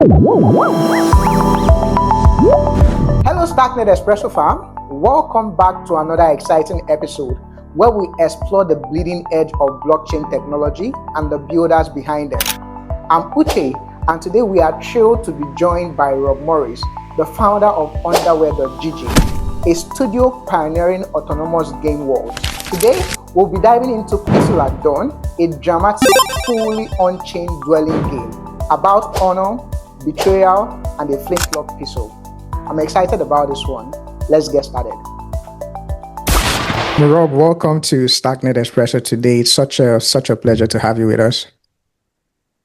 Hello, Starknet Espresso Farm. Welcome back to another exciting episode where we explore the bleeding edge of blockchain technology and the builders behind them. I'm Uche, and today we are thrilled to be joined by Rob Morris, the founder of Underware.gg, a studio pioneering autonomous game world. Today, we'll be diving into Pixel at Dawn, a dramatic, fully on-chain dwelling game about honor, betrayal, and a flintlock pistol. I'm excited about this one. Let's get started. Rob, welcome to Starknet Espresso today. It's such a pleasure to have you with us.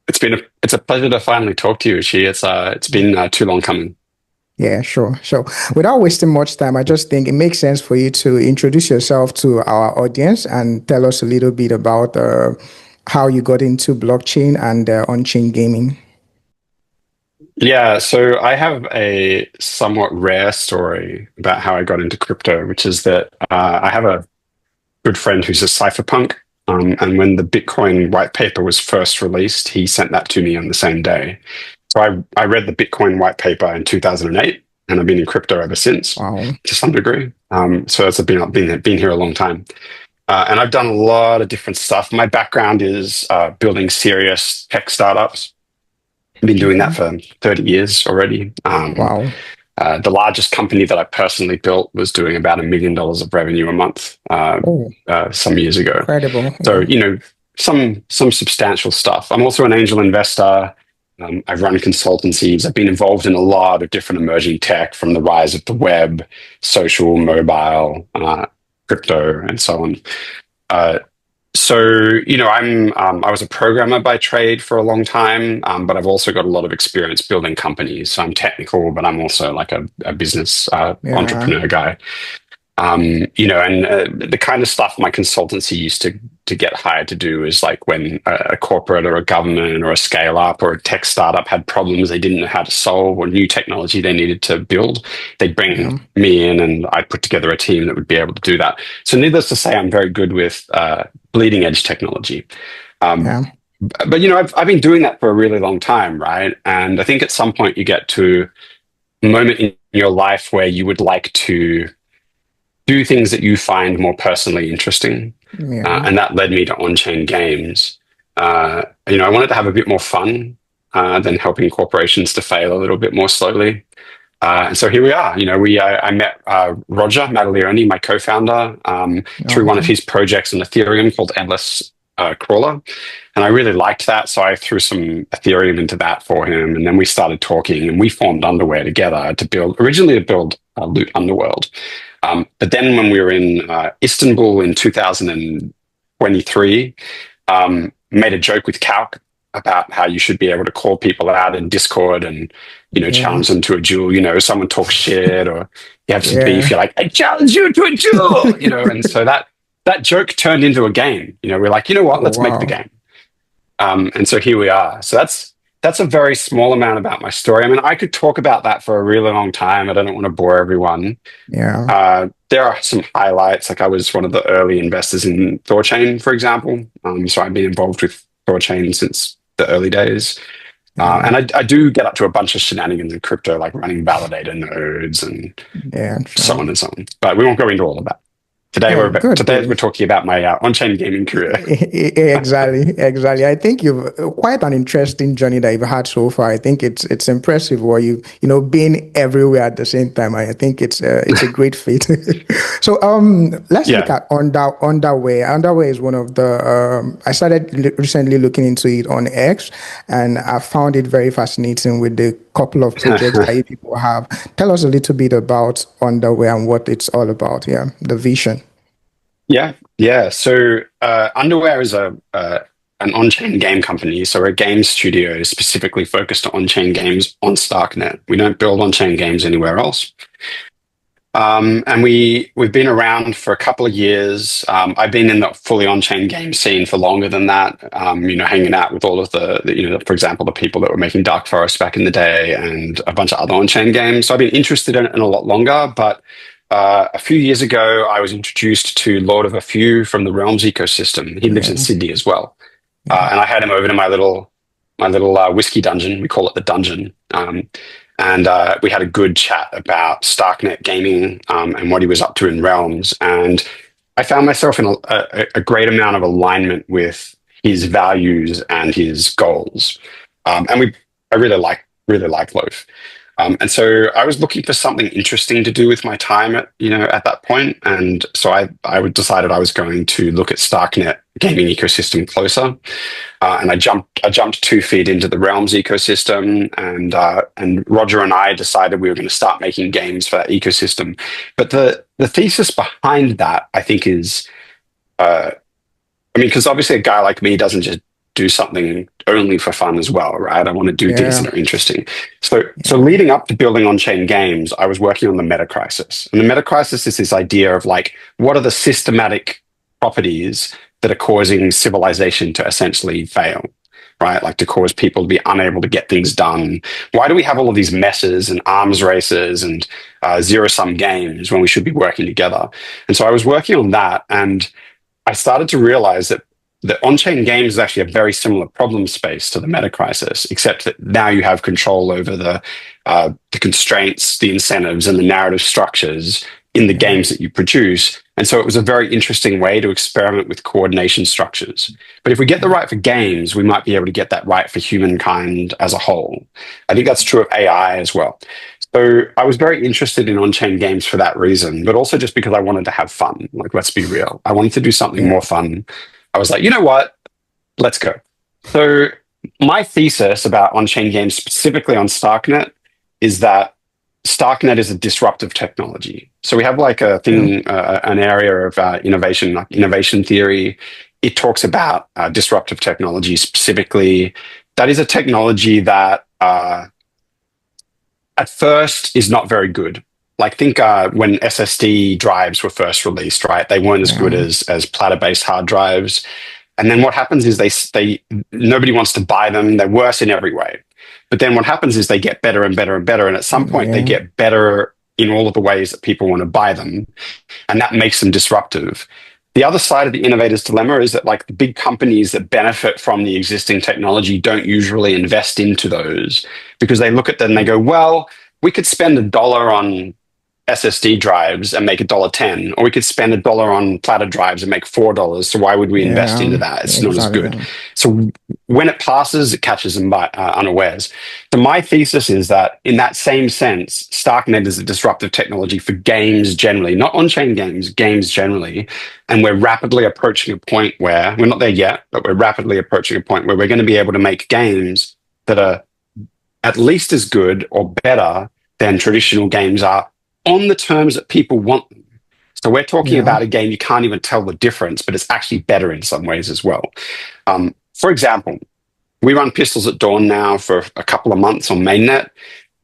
It's a pleasure to finally talk to you, Uchi. It's been too long coming. Yeah, sure. So without wasting much time, I just think it makes sense for you to introduce yourself to our audience and tell us a little bit about how you got into blockchain and on-chain gaming. Yeah, so I have a somewhat rare story about how I got into crypto, which is that I have a good friend who's a cypherpunk, and when the Bitcoin white paper was first released, he sent that to me on the same day. So I read the Bitcoin white paper in 2008, and I've been in crypto ever since, to some degree. So it's been here a long time. And I've done a lot of different stuff. My background is building serious tech startups. I've been doing that for 30 years already. The largest company that I personally built was doing about $1 million of revenue a month some years ago. Incredible. So, some substantial stuff. I'm also an angel investor. I've run consultancies. I've been involved in a lot of different emerging tech, from the rise of the web, social, mobile, crypto, and so on. I was a programmer by trade for a long time, but I've also got a lot of experience building companies. So I'm technical, but I'm also like a business entrepreneur guy. The kind of stuff my consultancy used to get hired to do is like when a corporate or a government or a scale up or a tech startup had problems they didn't know how to solve or new technology they needed to build, they'd bring me in and I'd put together a team that would be able to do that. So needless to say, I'm very good with bleeding edge technology. But I've been doing that for a really long time, right? And I think at some point you get to a moment in your life where you would like to do things that you find more personally interesting. And that led me to on-chain games. I wanted to have a bit more fun than helping corporations to fail a little bit more slowly. And so here we are. I met Roger Mattaleoni, my co-founder, through one of his projects on Ethereum called Endless Crawler. And I really liked that. So I threw some Ethereum into that for him. And then we started talking and we formed Underware together originally to build Loot Underworld. But then when we were in Istanbul in 2023, made a joke with Calc about how you should be able to call people out in Discord and, challenge them to a duel. Someone talks shit or you have some beef, you're like, I challenge you to a duel, and so that joke turned into a game. We're like, you know what, let's make the game. And so here we are. So that's a very small amount about my story. I mean, I could talk about that for a really long time. I don't want to bore everyone. There are some highlights. Like I was one of the early investors in Thorchain, for example. So I've been involved with Thorchain since the early days. And I do get up to a bunch of shenanigans in crypto, like running validator nodes and so on and so on. But we won't go into all of that. Today we're talking about my on-chain gaming career. Exactly. I think you've quite an interesting journey that you've had so far. I think it's impressive where you've been everywhere at the same time. I think it's a great feat. So let's look at Underware. Underware is one of the I started recently looking into it on X, and I found it very fascinating with the couple of projects that you people have. Tell us a little bit about Underware and what it's all about. The vision. Yeah. So Underware is an on-chain game company. So we're a game studio specifically focused on on-chain games on Starknet. We don't build on-chain games anywhere else. And we've been around for a couple of years. I've been in the fully on-chain game scene for longer than that. Hanging out with all of for example, the people that were making Dark Forest back in the day and a bunch of other on-chain games. So I've been interested in it a lot longer, but a few years ago, I was introduced to Lord of a Few from the Realms ecosystem. He lives in Sydney as well. And I had him over to my little whiskey dungeon. We call it the dungeon. And we had a good chat about Starknet gaming and what he was up to in Realms. And I found myself in a great amount of alignment with his values and his goals. I really like Loaf. And so I was looking for something interesting to do with my time at that point. And so I decided I was going to look at Starknet gaming ecosystem closer. And I jumped 2 feet into the Realms ecosystem, and Roger and I decided we were going to start making games for that ecosystem. But the thesis behind that, I think, is, because obviously a guy like me doesn't just do something only for fun as well, right? I want to do things that are interesting. So leading up to building on-chain games, I was working on the meta crisis. And the meta crisis is this idea of like, what are the systematic properties that are causing civilization to essentially fail, right? Like to cause people to be unable to get things done. Why do we have all of these messes and arms races and zero-sum games when we should be working together? And so I was working on that, and I started to realize that the on-chain games is actually a very similar problem space to the meta crisis, except that now you have control over the constraints, the incentives, and the narrative structures in the games that you produce. And so it was a very interesting way to experiment with coordination structures. But if we get the right for games, we might be able to get that right for humankind as a whole. I think that's true of AI as well. So I was very interested in on-chain games for that reason, but also just because I wanted to have fun. Like, let's be real. I wanted to do something more fun. I was like, you know what? Let's go. So my thesis about on-chain games, specifically on Starknet, is that Starknet is a disruptive technology. So we have like a thing, an area of innovation, like innovation theory. It talks about disruptive technology specifically. That is a technology that at first is not very good. Like think when SSD drives were first released, right? They weren't as good as platter-based hard drives. And then what happens is they nobody wants to buy them. They're worse in every way. But then what happens is they get better and better and better. And at some point they get better in all of the ways that people want to buy them. And that makes them disruptive. The other side of the innovator's dilemma is that like the big companies that benefit from the existing technology don't usually invest into those because they look at them and they go, well, we could spend $1 on SSD drives and make $1.10, or we could spend $1 on platter drives and make $4. So why would we invest into that? It's not as good. So when it passes, it catches them by unawares. So my thesis is that in that same sense, Starknet is a disruptive technology for games generally, not on-chain games, games generally. And we're rapidly approaching a point where we're not there yet, but we're rapidly approaching a point where we're going to be able to make games that are at least as good or better than traditional games are, on the terms that people want them. So we're talking about a game you can't even tell the difference, but it's actually better in some ways as well. For example, we run Pistols at Dawn now for a couple of months on mainnet. I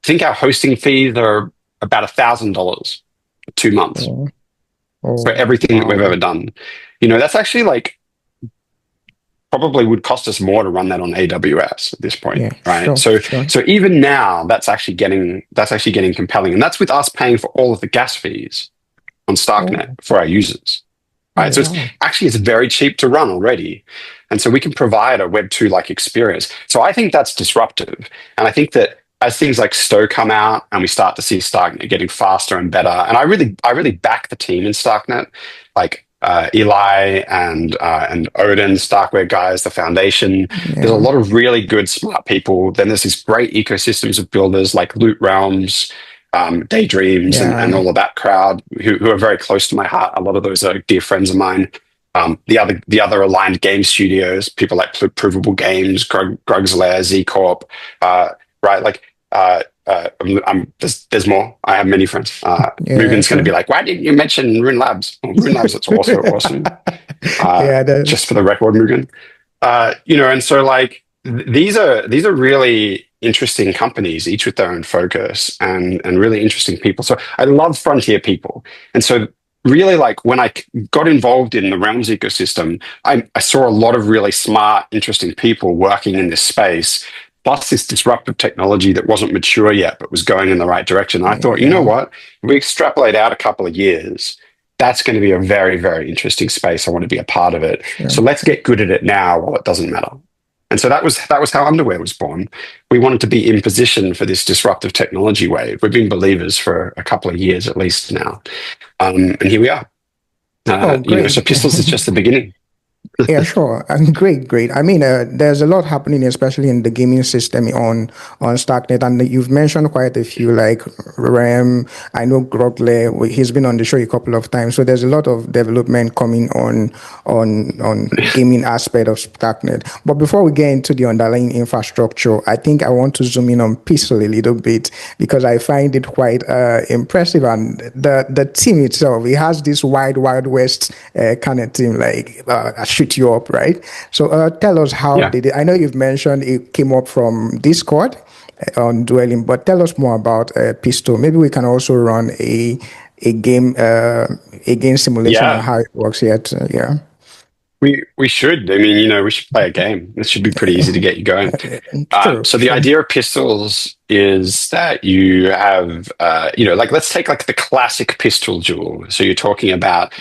think our hosting fees are about $1,000 for 2 months for everything that we've ever done. That's actually like probably would cost us more to run that on AWS at this point, right? So even now, that's actually getting compelling, and that's with us paying for all of the gas fees on Starknet for our users, right? So it's very cheap to run already, and so we can provide a Web 2 like experience. So I think that's disruptive, and I think that as things like Stow come out and we start to see Starknet getting faster and better, and I really back the team in Starknet, like. Eli and Odin, Starkware guys, the foundation. There's a lot of really good, smart people. Then there's these great ecosystems of builders like Loot Realms, Daydreams, and all of that crowd who are very close to my heart. A lot of those are dear friends of mine. The other aligned game studios, people like Provable Games, Grug's Lair, Z Corp, right? Like. There's more. I have many friends. Mugen's going to be like, why didn't you mention Rune Labs? Oh, Rune Labs, that's also awesome. Just for the record, Mugen. And so like these are really interesting companies, each with their own focus and really interesting people. So I love frontier people. And so really like when I got involved in the Realms ecosystem, I saw a lot of really smart, interesting people working in this space. Plus this disruptive technology that wasn't mature yet, but was going in the right direction. And I thought, you know what? If we extrapolate out a couple of years, that's going to be a very, very interesting space. I want to be a part of it. So let's get good at it now while it doesn't matter. And so that was how Underwear was born. We wanted to be in position for this disruptive technology wave. We've been believers for a couple of years at least now, and here we are. Oh, So great. Pistols is just the beginning. Yeah, sure. Great, great. I mean, there's a lot happening, especially in the gaming system on Starknet, and you've mentioned quite a few, like Rem. I know Grotle. He's been on the show a couple of times, so there's a lot of development coming on gaming aspect of Starknet. But before we get into the underlying infrastructure, I think I want to zoom in on Pistol a little bit because I find it quite impressive, and the team itself. It has this wild west kind of team, like shoot you up, right? So tell us how Yeah. did it? I know you've mentioned it came up from Discord on Dueling, but tell us more about Pistol. Maybe we can also run a game simulation on Yeah. how it works yet. Yeah. We should. I mean, we should play a game. This should be pretty easy to get you going. True, So the true. idea of Pistols is that you have, like let's take like the classic pistol duel. So you're talking about,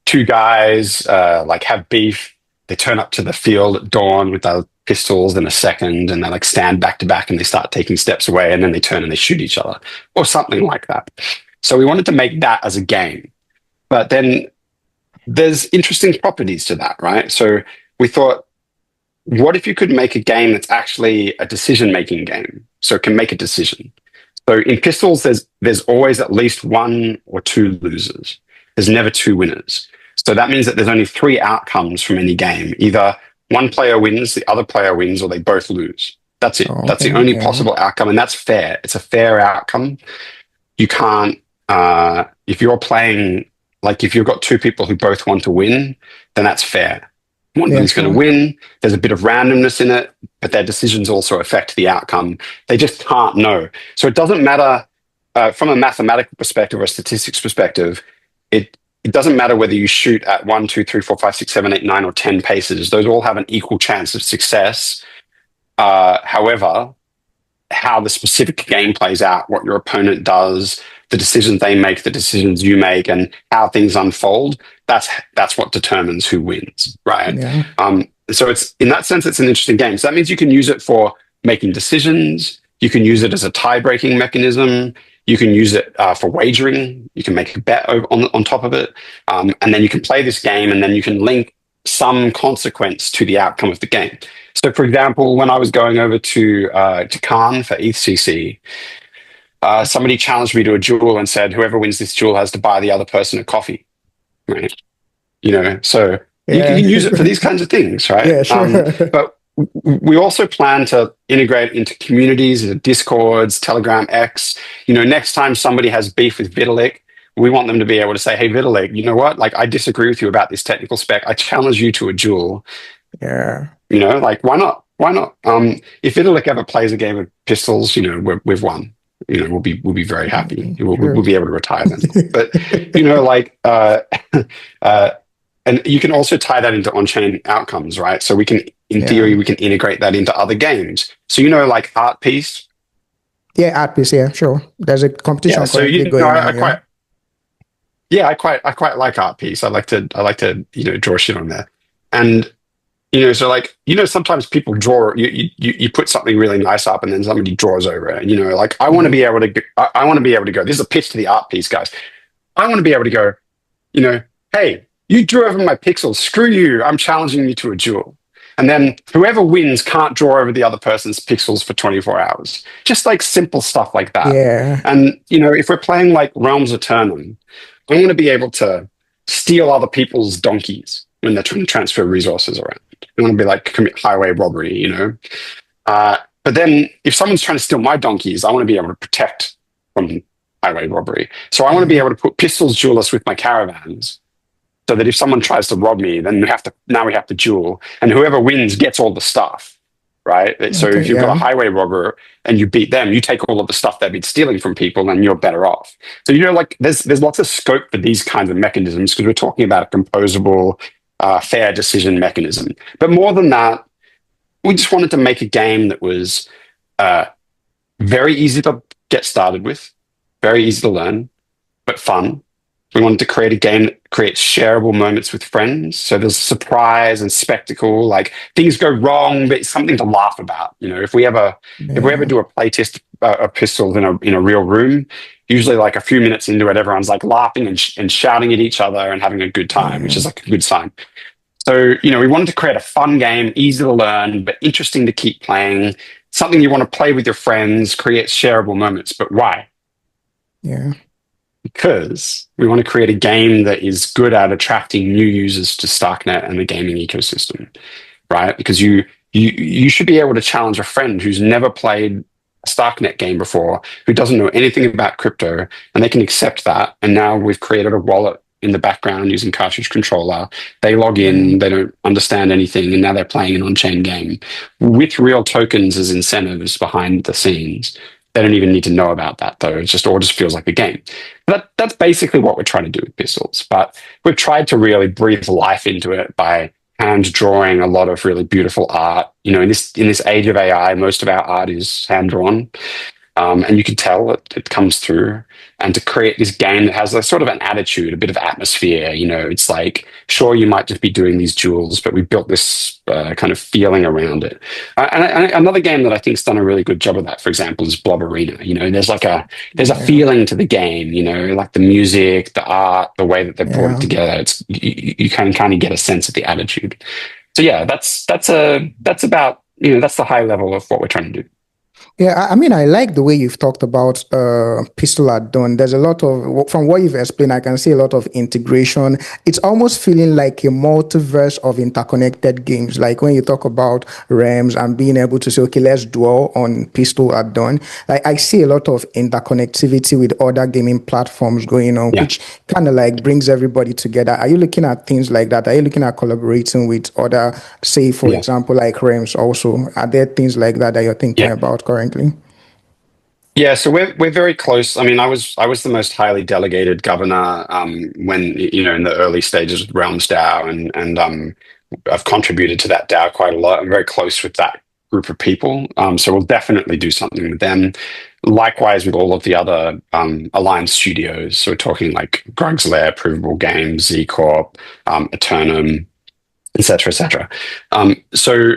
two guys like have beef. They turn up to the field at dawn with their pistols in a second, and they like stand back to back, and they start taking steps away, and then they turn and they shoot each other, or something like that. So we wanted to make that as a game, but then there's interesting properties to that, right? So we thought, what if you could make a game that's actually a decision-making game? So it can make a decision. So in Pistols, there's always at least one or two losers. There's never two winners. So that means that there's only three outcomes from any game. Either one player wins, the other player wins, or they both lose. That's it. Oh, That's the okay. only Yeah. possible outcome, and that's fair. It's a fair outcome. You can't if you're playing, like if you've got two people who both want to win, then that's fair. One of Yeah. them's going to Sure. win. There's a bit of randomness in it, but their decisions also affect the outcome. They just can't know. So it doesn't matter from a mathematical perspective or a statistics perspective. It doesn't matter whether you shoot at 1, 2, 3, 4, 5, 6, 7, 8, 9, or 10 paces. Those all have an equal chance of success. However, how the specific game plays out, what your opponent does, the decisions they make, the decisions you make, and how things unfold, that's what determines who wins, right? Yeah. So it's in that sense, it's an interesting game. So that means you can use it for making decisions. You can use it as a tie-breaking mechanism. You can use it for wagering. You can make a bet on top of it, and then you can play this game, and then you can link some consequence to the outcome of the game. So, for example, when I was going over to Cannes for ETHCC, somebody challenged me to a duel and said, "Whoever wins this duel has to buy the other person a coffee." Right? So you Yeah. can use it for these kinds of things, right? Yeah. Sure. But we also plan to integrate into communities, into Discords, Telegram X. Next time somebody has beef with Vitalik, we want them to be able to say, "Hey, Vitalik, you know what? Like, I disagree with you about this technical spec. I challenge you to a duel." Yeah. Like, why not? Why not? If Vitalik ever plays a game of Pistols, we've won. We'll be very happy. We'll Sure. be able to retire then. But like, and you can also tie that into on-chain outcomes, right? So in theory, Yeah. we can integrate that into other games. So like Art Piece. Yeah. Art piece. Yeah. Sure. There's a Yeah. competition So currently going I on. Yeah. quite, yeah, I quite like Art Piece. I like to draw shit on there, and so like sometimes people draw you put something really nice up and then somebody draws over it. Like I want to Mm-hmm. be able to I want to be able to go. This is a pitch to the Art Piece guys. I want to be able to go. Hey, you drew over my pixels. Screw you. I'm challenging you to a duel. And then whoever wins can't draw over the other person's pixels for 24 hours. Just like simple stuff like that. Yeah. And, if we're playing like Realms Eternum, I want to be able to steal other people's donkeys when they're trying to transfer resources around. I want to be like commit highway robbery. But then if someone's trying to steal my donkeys, I want to be able to protect from highway robbery. So I want to be able to put pistols duelists with my caravans so that if someone tries to rob me, then we have to duel, and whoever wins gets all the stuff, right? So Okay. if you've got a Yeah. highway robber and you beat them, you take all of the stuff they've been stealing from people, and you're better off. So like there's lots of scope for these kinds of mechanisms because we're talking about a composable, fair decision mechanism. But more than that, we just wanted to make a game that was very easy to get started with, very easy to learn, but fun. We wanted to create a game that creates shareable moments with friends. So there's surprise and spectacle, like things go wrong, but it's something to laugh about. If we ever Yeah. do a playtest of pistols in a real room, usually like a few minutes into it, everyone's like laughing and shouting at each other and having a good time, which Yeah. is like a good sign. So, we wanted to create a fun game, easy to learn, but interesting to keep playing, something you want to play with your friends, create shareable moments. But why? Yeah. Because we want to create a game that is good at attracting new users to Starknet and the gaming ecosystem, right? Because you should be able to challenge a friend who's never played a Starknet game before, who doesn't know anything about crypto, and they can accept that. And now we've created a wallet in the background using cartridge controller. They log Yeah. in, they don't understand anything, and now they're playing an on-chain game with real tokens as incentives behind the scenes. They don't even need to know about that though. It just all just feels like a game. That's basically what we're trying to do with pistols. But we've tried to really breathe life into it by hand drawing a lot of really beautiful art. In this age of AI, most of our art is hand drawn. And you can tell it comes through. And to create this game that has a sort of an attitude, a bit of atmosphere, it's like, sure, you might just be doing these jewels, but we built this kind of feeling around it. And another game that I think's done a really good job of that, for example, is Blob Arena. There's a Yeah. feeling to the game, like the music, the art, the way that they brought it Yeah. together. You can kind of get a sense of the attitude. So yeah, that's about, that's the high level of what we're trying to do. Yeah, I mean, I like the way you've talked about Pistol at Dawn. There's a lot of, from what you've explained, I can see a lot of integration. It's almost feeling like a multiverse of interconnected games. Like when you talk about REMs and being able to say, okay, let's dwell on Pistol at Dawn. Like I see a lot of interconnectivity with other gaming platforms going on, Yeah. which kind of like brings everybody together. Are you looking at things like that? Are you looking at collaborating with other, say, for Yeah. example, like REMs also? Are there things like that that you're thinking Yeah. about currently? Yeah, so we're very close. I mean, I was the most highly delegated governor when in the early stages of Realms DAO, and I've contributed to that DAO quite a lot. I'm very close with that group of people, so we'll definitely do something with them. Likewise with all of the other aligned studios. So we're talking like Grug's Lair, Provable Games, Z Corp, Eternum, etc., etc. So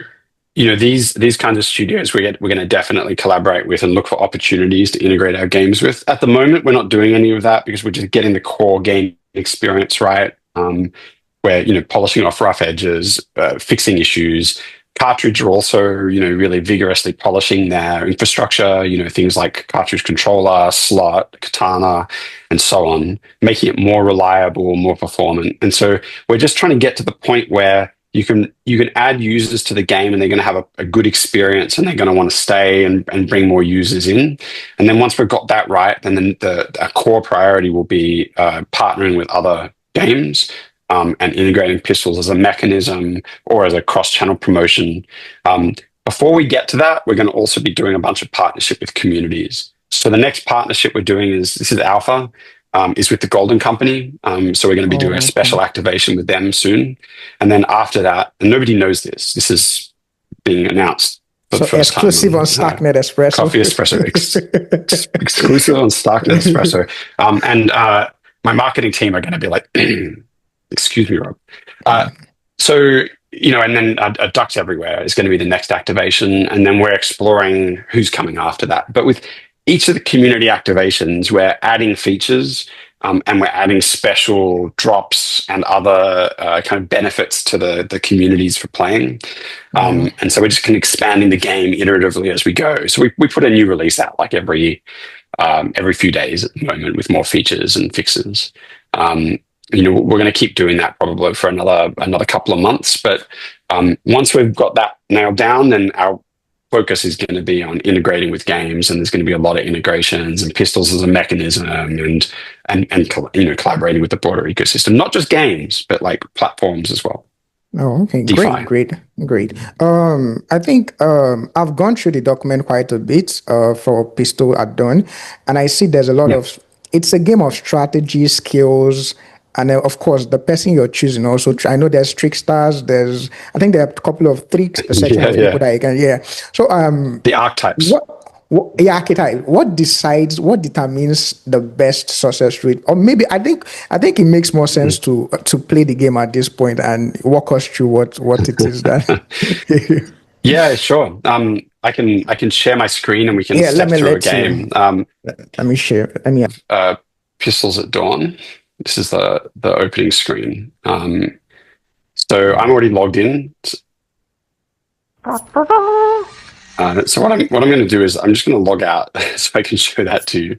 these kinds of studios we're going to definitely collaborate with and look for opportunities to integrate our games with. At the moment, we're not doing any of that because we're just getting the core game experience right. We're polishing off rough edges, fixing issues. Cartridge are also really vigorously polishing their infrastructure. Things like cartridge controller, slot, katana, and so on, making it more reliable, more performant. And so we're just trying to get to the point where you can add users to the game and they're going to have a good experience and they're going to want to stay and bring more users in. And then once we've got that right, then our core priority will be partnering with other games and integrating pistols as a mechanism or as a cross-channel promotion. Before we get to that, we're going to also be doing a bunch of partnership with communities. So the next partnership we're doing this is Alpha. Is with the Golden Company. So we're going to be doing a Oh, okay. special activation with them soon. And then after that, and nobody knows this, this is being announced for the So first time exclusive on on Starknet Espresso. Coffee Espresso, exclusive on Starknet Espresso. And my marketing team are going to be like, excuse me, Rob. Uh, so, and then Ducks Everywhere is going to be the next activation. And then we're exploring who's coming after that. But with each of the community activations, we're adding features and we're adding special drops and other kind of benefits to the communities for playing. Yeah. And so we're just kind of expanding the game iteratively as we go. So we put a new release out like every few days at the moment with more features and fixes. We're going to keep doing that probably for another couple of months. But once we've got that nailed down, then our focus is going to be on integrating with games, and there's going to be a lot of integrations and pistols as a mechanism, and collaborating with the broader ecosystem, not just games, but like platforms as well. Oh, okay. DeFi. Great. I think I've gone through the document quite a bit for Pistol at Dawn, and I see there's a lot Yeah. of, it's a game of strategy, skills, and of course, the person you're choosing also. I know there's tricksters. I think there are a couple of three sections Yeah, of yeah. people that you can. Yeah. So The archetypes. what? Yeah, archetype. What determines the best success rate? Or maybe I think it makes more sense to play the game at this point and walk us through what it is that. Yeah, sure. I can share my screen and we can Yeah, let step me through a let you. game. Let me share. Let me. Pistols at Dawn. This is the opening screen. So I'm already logged in. So what I'm going to do is I'm just going to log out so I can show that to you.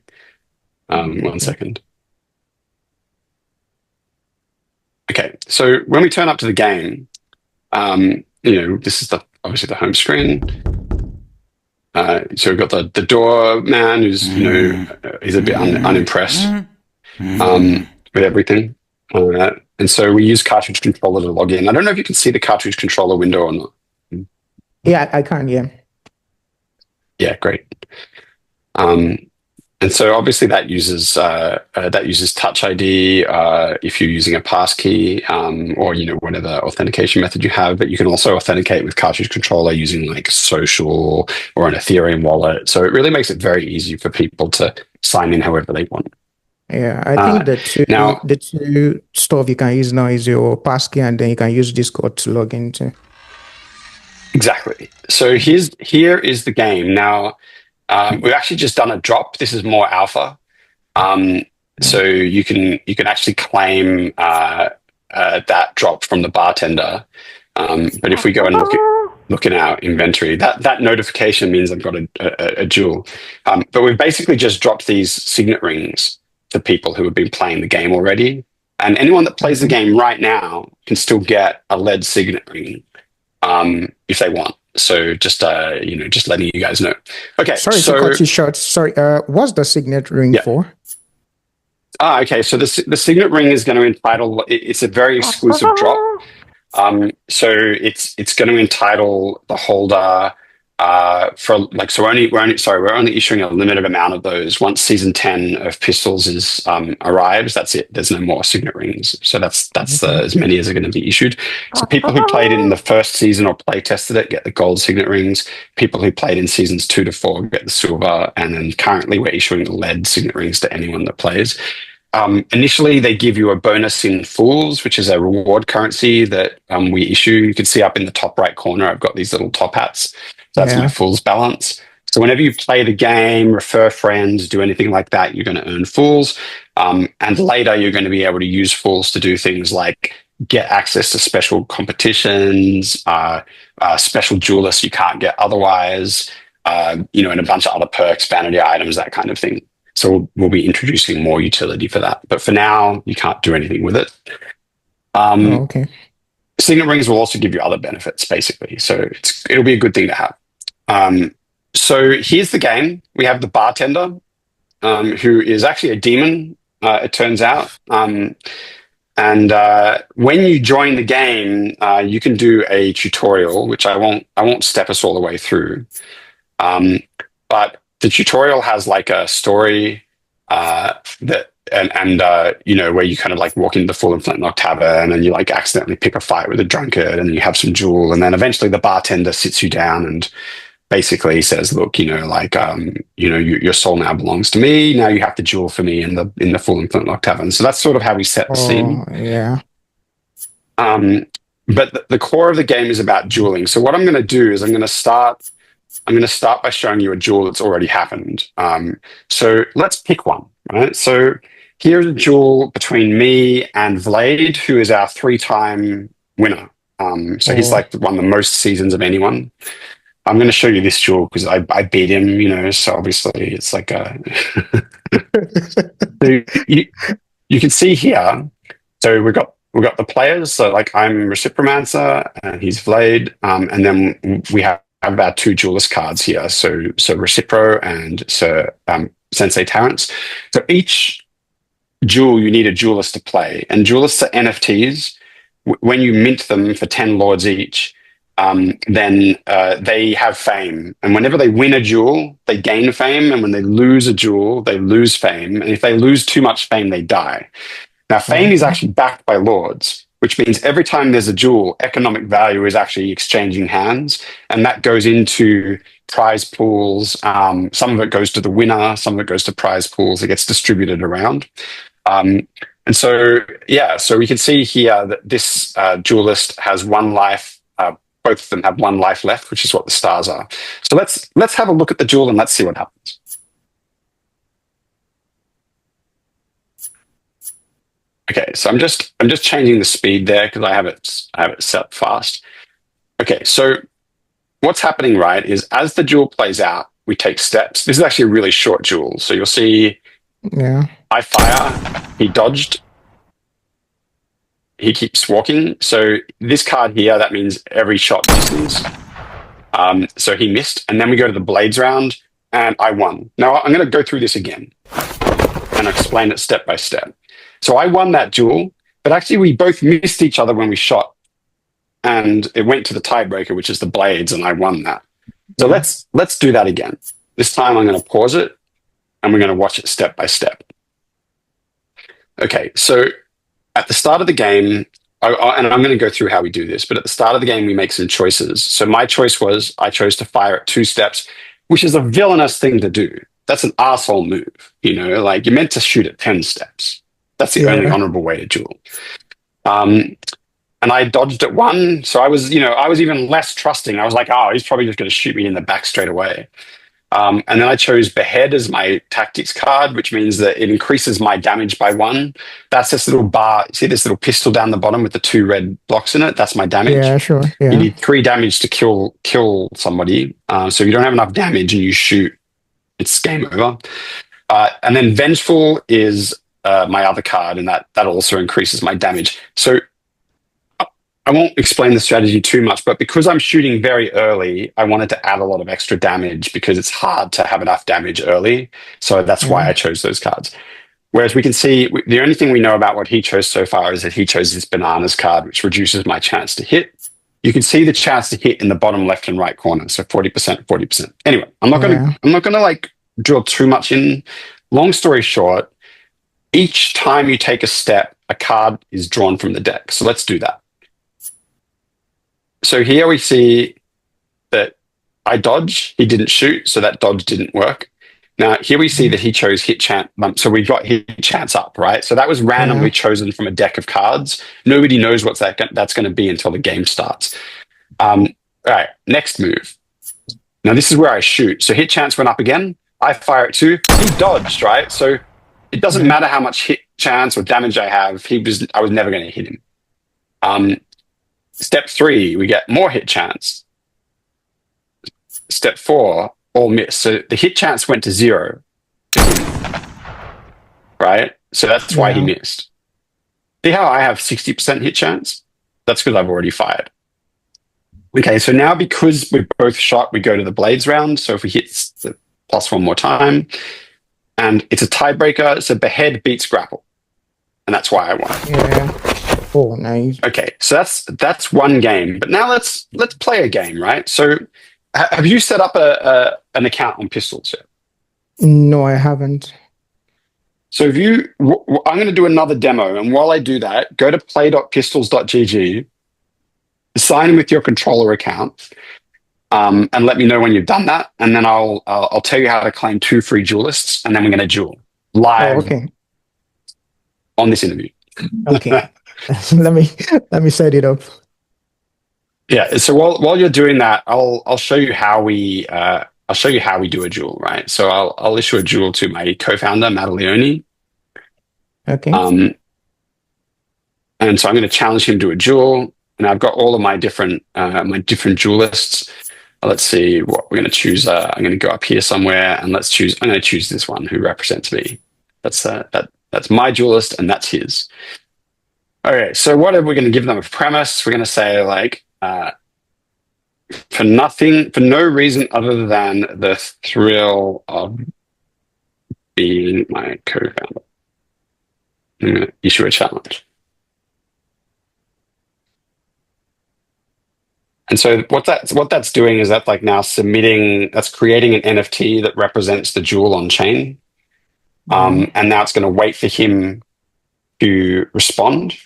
One second. Okay, so when we turn up to the game, this is obviously the home screen. So we've got the doorman who's he's a bit unimpressed with everything. And so we use cartridge controller to log in. I don't know if you can see the cartridge controller window or not. Yeah, I can. Yeah. Yeah, great. And so obviously that uses Touch ID if you're using a passkey or whatever authentication method you have. But you can also authenticate with cartridge controller using like social or an Ethereum wallet. So it really makes it very easy for people to sign in however they want. Yeah, I think Now, the two stuff you can use now is your passkey, and then you can use Discord to log into. exactly. So here is the game. Now, we've actually just done a drop. This is more alpha. So you can actually claim that drop from the bartender. But if we go and look in our inventory, that notification means I've got a jewel. But we've basically just dropped these signet rings for people who have been playing the game already. And anyone that plays the game right now can still get a lead signet ring if they want. So just letting you guys know. Okay. Sorry to cut you short. Sorry. What's the signet ring for? Okay. So the signet ring is going to entitle. It's a very exclusive drop. So it's going to entitle the holder for like, so we're only issuing a limited amount of those. Once season 10 of Pistols is arrives, that's it. There's no more signet rings. So that's as many as are going to be issued. So people who played in the first season or play tested it get the gold signet rings. People who played in seasons 2 to 4 get the silver, and then currently we're issuing the lead signet rings to anyone that plays. Initially, they give you a bonus in Fools, which is a reward currency that we issue. You can see up in the top right corner, I've got these little top hats. So that's my Fools balance. So whenever you play the game, refer friends, do anything like that, you're going to earn Fools. And later, you're going to be able to use Fools to do things like get access to special competitions, special jewel lists you can't get otherwise, and a bunch of other perks, vanity items, that kind of thing. So we'll be introducing more utility for that. But for now, you can't do anything with it. Okay. Signet rings will also give you other benefits, basically. So it'll be a good thing to have. So here's the game. We have the bartender, who is actually a demon, it turns out. And when you join the game, you can do a tutorial, which I won't step us all the way through. But the tutorial has like a story where you kind of like walk into the Full and Flintlock Tavern and you like accidentally pick a fight with a drunkard and you have some jewel, and then eventually the bartender sits you down and basically says, "Look, your soul now belongs to me. Now you have to jewel for me in the Full and Flintlock Tavern." So that's sort of how we set the scene. Yeah. But the core of the game is about jeweling. So what I'm going to do is I'm going to start by showing you a jewel that's already happened. So let's pick one, right? So here's a jewel between me and Vlade, who is our 3-time winner. So he's like won the most seasons of anyone. I'm going to show you this jewel because I beat him, so obviously it's like a... So you can see here, so we've got the players. So like I'm Recipromancer and he's Vlade. And then we have about 2 duelist cards here. So Recipro and Sensei Terrence. So each jewel, you need a duelist to play. And duelists are NFTs. When you mint them for 10 lords each, then they have fame. And whenever they win a duel, they gain fame. And when they lose a duel, they lose fame. And if they lose too much fame, they die. Now, fame is actually backed by lords. which means every time there's a duel, economic value is actually exchanging hands, and that goes into prize pools. Some of it goes to the winner, some of it goes to prize pools. It gets distributed around. And so, yeah, so we can see here that this duelist has one life. Both of them have one life left, which is what the stars are. So let's have a look at the duel and let's see what happens. Okay, so I'm just changing the speed there because I have it set fast. Okay, so what's happening, right, is as the duel plays out, we take steps. This is actually a really short duel. So you'll see I fire, he dodged, he keeps walking. So this card here, that means every shot misses. So he missed. And then we go to the blades round and I won. Now I'm going to go through this again and explain it step by step. So I won that duel, but actually we both missed each other when we shot. And it went to the tiebreaker, which is the blades, and I won that. So let's do that again. This time I'm going to pause it and we're going to watch it step by step. Okay, so at the start of the game, and I'm going to go through how we do this, but at the start of the game, we make some choices. So my choice was I chose to fire at 2 steps, which is a villainous thing to do. That's an arsehole move. You know, like you're meant to shoot at 10 steps. That's the only honorable way to duel. And I dodged at 1. So I was even less trusting. I was like, oh, he's probably just going to shoot me in the back straight away. And then I chose Behead as my tactics card, which means that it increases my damage by 1. That's this little bar. See this little pistol down the bottom with the 2 red blocks in it? That's my damage. Yeah, sure. Yeah. You need 3 damage to kill somebody. So if you don't have enough damage and you shoot, it's game over. And then Vengeful is my other card, and that also increases my damage. So I won't explain the strategy too much, but because I'm shooting very early, I wanted to add a lot of extra damage because it's hard to have enough damage early. So that's why I chose those cards. Whereas we can see the only thing we know about what he chose so far is that he chose this bananas card, which reduces my chance to hit. You can see the chance to hit in the bottom left and right corner. So 40%, 40%. Anyway, I'm not going to like drill too much in. Long story short, each time you take a step, a card is drawn from the deck. So let's do that. So here we see that I dodge, he didn't shoot, so that dodge didn't work. Now here we see that he chose hit chance, so we've got hit chance up, right? So that was randomly chosen from a deck of cards. Nobody knows what that's going to be until the game starts. All right, next move. Now this is where I shoot. So hit chance went up again. I fire it 2. He dodged, right? So it doesn't matter how much hit chance or damage I have. I was never going to hit him. Step 3, we get more hit chance. Step 4, all miss. So the hit chance went to 0. Right? So that's why he missed. See how I have 60% hit chance? That's because I've already fired. Okay, so now because we've both shot, we go to the blades round. So if we hit the +1 more time, and it's a tiebreaker, so Behead beats Grapple. And that's why I won. Yeah. Oh, nice. Okay, so that's one game. But now let's play a game, right? So have you set up an account on Pistols yet? No, I haven't. So I'm going to do another demo, and while I do that, go to play.pistols.gg, sign in with your controller account, and let me know when you've done that, and then I'll tell you how to claim 2 free duelists, and then we're going to duel live on this interview. Okay. let me set it up. Yeah. So while you're doing that, I'll show you how we do a duel, right? So I'll issue a duel to my co-founder Matt Leone. Okay. And so I'm going to challenge him to a duel, and I've got all of my different duelists. Let's see what we're going to choose. I'm going to go up here somewhere, and I'm going to choose this one who represents me. That's my duelist, and that's his. Okay, so what are we going to give them a premise? We're going to say like, for no reason other than the thrill of being my co-founder, I'm going to issue a challenge. And so what that's doing is that's like now that's creating an NFT that represents the duel on chain. And now it's going to wait for him to respond.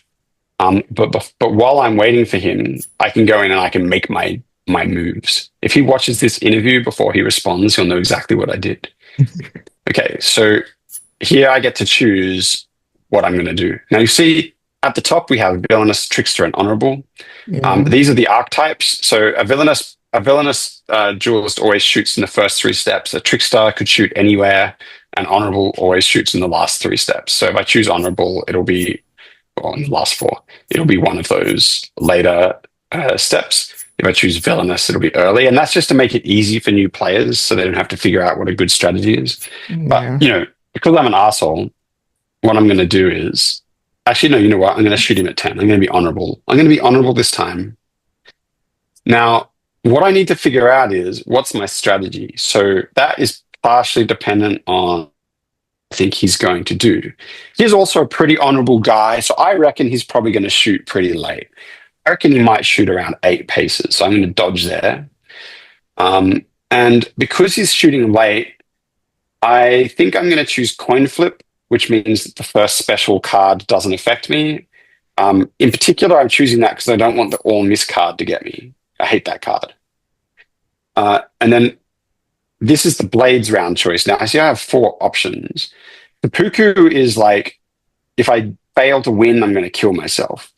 But while I'm waiting for him, I can go in and I can make my moves. If he watches this interview before he responds, he'll know exactly what I did. Okay, so here I get to choose what I'm going to do. Now you see at the top we have villainous, trickster, and honorable. Yeah. These are the archetypes. So a villainous duelist always shoots in the first 3 steps. A trickster could shoot anywhere, and honorable always shoots in the last 3 steps. So if I choose honorable, it'll be in the last 4. It'll be one of those later steps. If I choose villainous, it'll be early, and that's just to make it easy for new players, so they don't have to figure out what a good strategy is. Yeah. But because I'm an asshole, what I'm going to do is actually no. You know what? I'm going to shoot him at 10. I'm going to be honorable. I'm going to be honorable this time. Now, what I need to figure out is what's my strategy. So that is partially dependent on I think he's going to do. He's also a pretty honorable guy, so I reckon he's probably going to shoot pretty late. I reckon he might shoot around 8 paces, so I'm going to dodge there. And because he's shooting late, I think I'm going to choose coin flip, which means that the first special card doesn't affect me. In particular, I'm choosing that because I don't want the all miss card to get me. I hate that card. And then this is the blades round choice. Now, I see I have 4 options. The Puku is like, if I fail to win, I'm going to kill myself.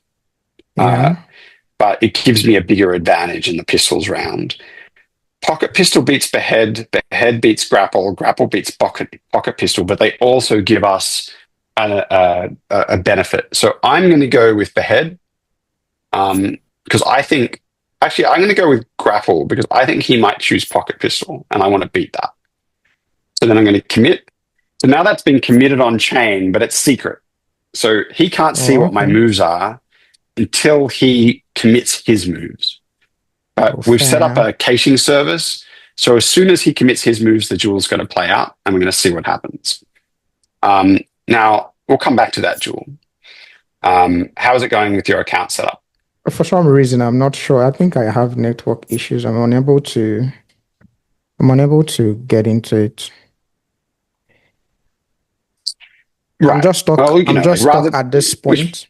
Yeah. But it gives me a bigger advantage in the pistols round. Pocket pistol beats behead, behead beats grapple, grapple beats pocket pistol, but they also give us a benefit. So I'm going to go with behead because I think, actually, I'm going to go with grapple because I think he might choose pocket pistol and I want to beat that. So then I'm going to commit. So now that's been committed on chain, but it's secret. So he can't see what my moves are until he commits his moves. We've set up a caching service. So as soon as he commits his moves, the duel's going to play out and we're going to see what happens. Now, we'll come back to that duel. How is it going with your account setup? For some reason, I'm not sure. I think I have network issues. I'm unable to get into it. Right. I'm just stuck. Well, I'm just stuck at this point.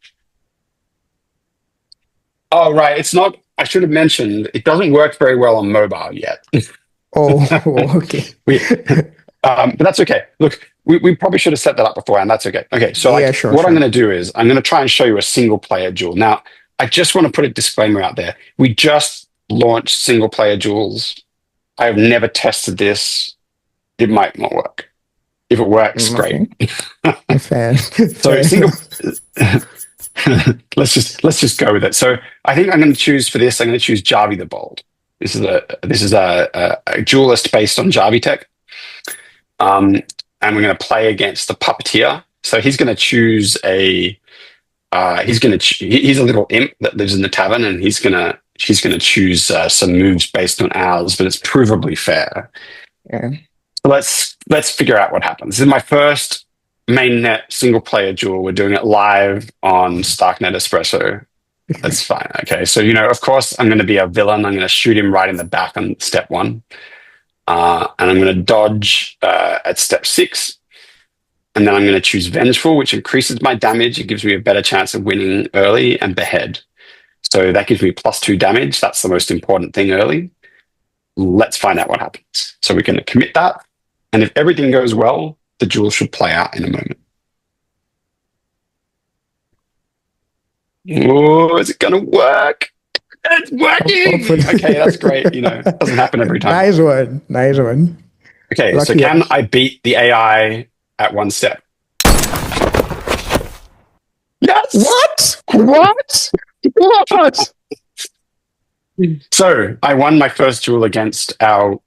Oh, right. It's not. I should have mentioned it doesn't work very well on mobile yet. Okay. But that's okay. Look, we probably should have set that up beforehand. That's okay. Okay. So what I'm going to do is I'm going to try and show you a single player duel. Now, I just want to put a disclaimer out there. We just launched single player duels. I have never tested this. It might not work. If it works, great. Fair. So single. let's just go with it. So I think I'm going to choose for this. I'm going to choose Javi the Bold. This is a duelist based on Javi tech, and we're going to play against the puppeteer. So he's going to choose a. He's a little imp that lives in the tavern, and he's going to choose some moves based on ours, but it's provably fair. Yeah. So let's figure out what happens. This is my first mainnet single player duel. We're doing it live on Starknet Espresso. That's fine. Okay. So, of course, I'm going to be a villain. I'm going to shoot him right in the back on step 1. And I'm going to dodge at step 6. And then I'm going to choose Vengeful, which increases my damage. It gives me a better chance of winning early, and Behead. So that gives me +2 damage. That's the most important thing early. Let's find out what happens. So we're going to commit that. And if everything goes well, the duel should play out in a moment. Oh, is it going to work? It's working! Okay, that's great. It doesn't happen every time. Nice one. Okay, Lucky so can I beat the AI at 1 step? Yes! What? So I won my first duel against our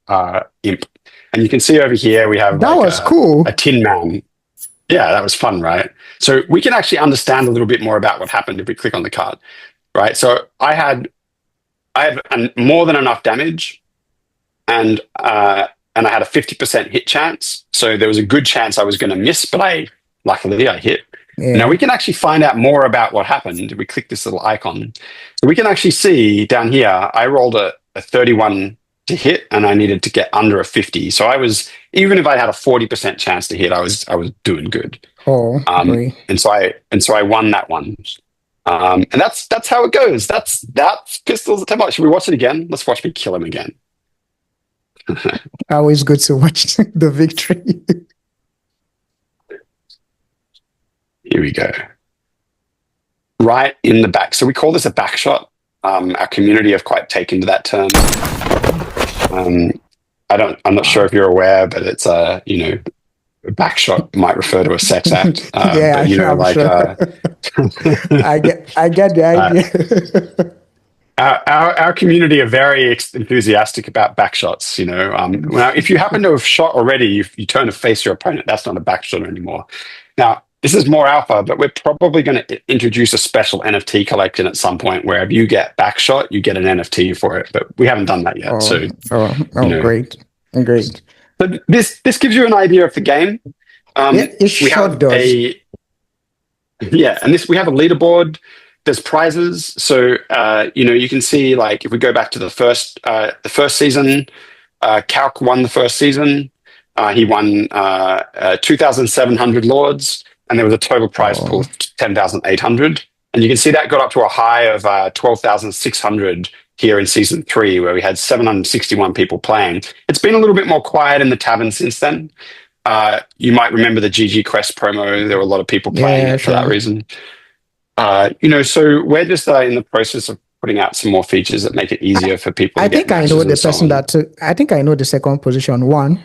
imp. And you can see over here we have that was cool. A Tin Man. Yeah, that was fun, right? So we can actually understand a little bit more about what happened if we click on the card, right? So I had more than enough damage, and I had a 50% hit chance. So there was a good chance I was going to miss, but luckily I hit. Yeah. Now we can actually find out more about what happened. We click this little icon. So we can actually see down here, I rolled a 31 to hit, and I needed to get under a 50. So even if I had a 40% chance to hit, I was doing good. Great. And so I won that one. And that's how it goes. That's Pistols at 10 bucks. Should we watch it again? Let's watch me kill him again. Always good to watch the victory. Here we go. Right in the back. So we call this a back shot. Our community have quite taken to that term. I'm not sure if you're aware, but it's a back shot might refer to a sex act. Yeah, but, I'm like sure. I get the idea. Our community are very enthusiastic about back shots. Now, if you happen to have shot already, you turn to face your opponent. That's not a back shot anymore. Now, this is more alpha, but we're probably going to introduce a special NFT collection at some point where if you get back shot, you get an NFT for it. But we haven't done that yet. Great. So this gives you an idea of the game. It sure does. And we have a leaderboard. There's prizes, so you can see, like, if we go back to the first season, Calc won the first season. He won 2,700 lords, and there was a total prize pool of 10,800. And you can see that got up to a high of 12,600 here in season 3, where we had 761 people playing. It's been a little bit more quiet in the tavern since then. You might remember the GG Quest promo. There were a lot of people playing for that reason. So we're just in the process of putting out some more features that make it easier for people. I think I know the person that took. I think I know the second position won.